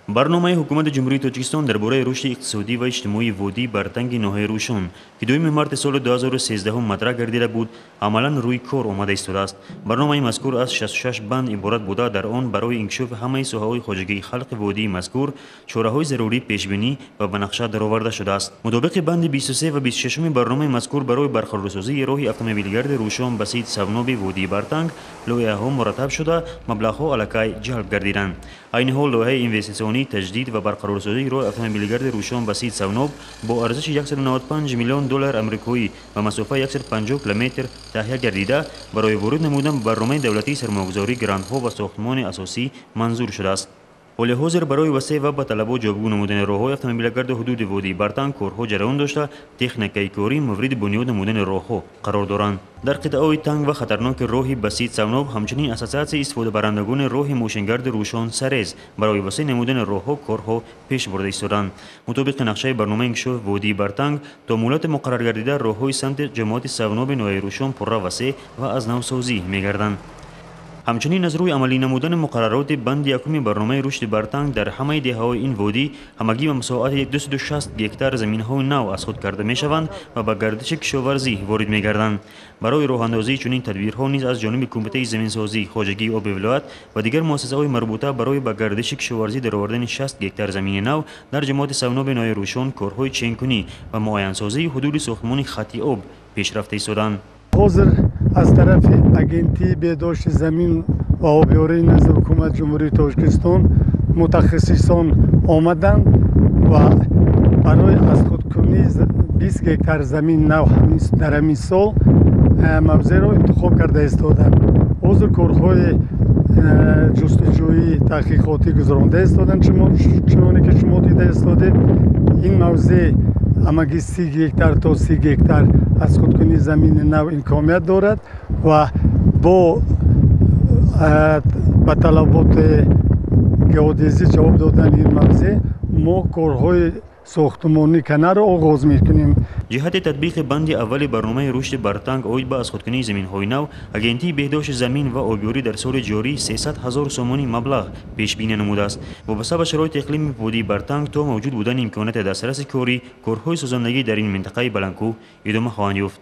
برنامه حکومت جمهوری تاجیکستان درباره رشد اقتصادی و اجتماعی وادی برتنگ ناحیه روشن که 2 مارس سال 2013 مطرح گردیده بود عملا روی کار آمده ایستاده است. برنامه مذکور از 66 بند عبارت بوده در آن برای انکشاف همه ساحه‌های خواجگی خلق وادی مذکور چاره‌های ضروری پیش بینی و به نقشه درآورده شده است. مطابق بند 23 و 26 برنامه مذکور برای برقرارسازی راه اتومبیلگرد روشن بسیط سوناب وادی برتنگ لایحه‌ها مرتب شده مبلغ‌ها الکی جلب گردیدند. عین حال لایحه اینوستیسیونی تجدید و برقرارسازی راه اتومبیلگرد روشن بسیط سوناب با ارزش 195 میلیون دلار آمریکایی و مسافت 150 کیلومتر تهیه گردیده برای ورود نمودن برنامه دولتی سرمایه‌گذاری گرانت‌ها و ساختمان اساسی منظور شده است. حال حاضر برای وسیع و با طلب و جوابگو نمودن راه‌های اتومبیلگرد حدود وادی برتنگ کارها جریان داشته تکنیکی کاری مورد بنیاد نمودن راه‌ها قرار دارند. در قطعه‌های تنگ و خطرناک راه بسیط سوناب همچنین اساسیات استفاده برندگان راه موشنگرد روشن سرز برای وسیع نمودن راه‌ها کارها پیش برده ایستادند. مطابق نقشه برنامه انکشاف وادی برتنگ تا مهلت مقرر گردیده راه‌های سمت جماعت سوناب ناحیه روشن پرراه وسیع و از نوسازی می‌گردند. همچنین از روی عملی نمودن مقررات بند یکم برنامه رشد برتنگ در همه دهه‌های این وادی همگی به مساحت 260 گکتار زمین‌های نو از خود کرده می‌شوند و به گردش کشاورزی وارد می‌گردند. برای راه اندازی چنین تدبیرها نیز از جانب کمیته زمین‌سازی خواجگی آب ولایت و دیگر مؤسسه‌های مربوطه برای به گردش کشاورزی درآوردن 60 گکتار زمین نو در جماعت سوناب ناحیه روشن کارهای چین‌کنی و معاین‌سازی حدود ساختمان خط آب پیشرفته ایستادند. حاضر از طرف اگنتی بهداشت زمین و آبیاری نزد حکومت جمهوری تاجیکستان متخصصان آمدند و برای از خودکنی 20 گکتار زمین نو در همین سال موضع را انتخاب کرده ایستادند. حاضر کارهای جستجویی تحقیقاتی گذرانده ایستادند چنانه که شما دیده ایستاده. این موضع همگی 30 گکتار تا 30 گکتار از خودکنی زمین نو امکانیت دارد و با به طلبات گئودزی جواب دادن این موضع ما کارهای ساختمانی کنه را آغاز میکنیم. جهت تطبیق بند اول برنامه رشد برتنگ آید به از خودکنی زمین‌های نو اگنتی بهداشت زمین و آبیاری در سال جاری 300,000 سومانی مبلغ پیش بینی نموده است. وابسته به شرایط اقلیم وادی برتنگ تا موجود بودن امکانات دسترس کاری کارهای سازندگی در این منطقه بلندکوه ادامه خواهند یافت.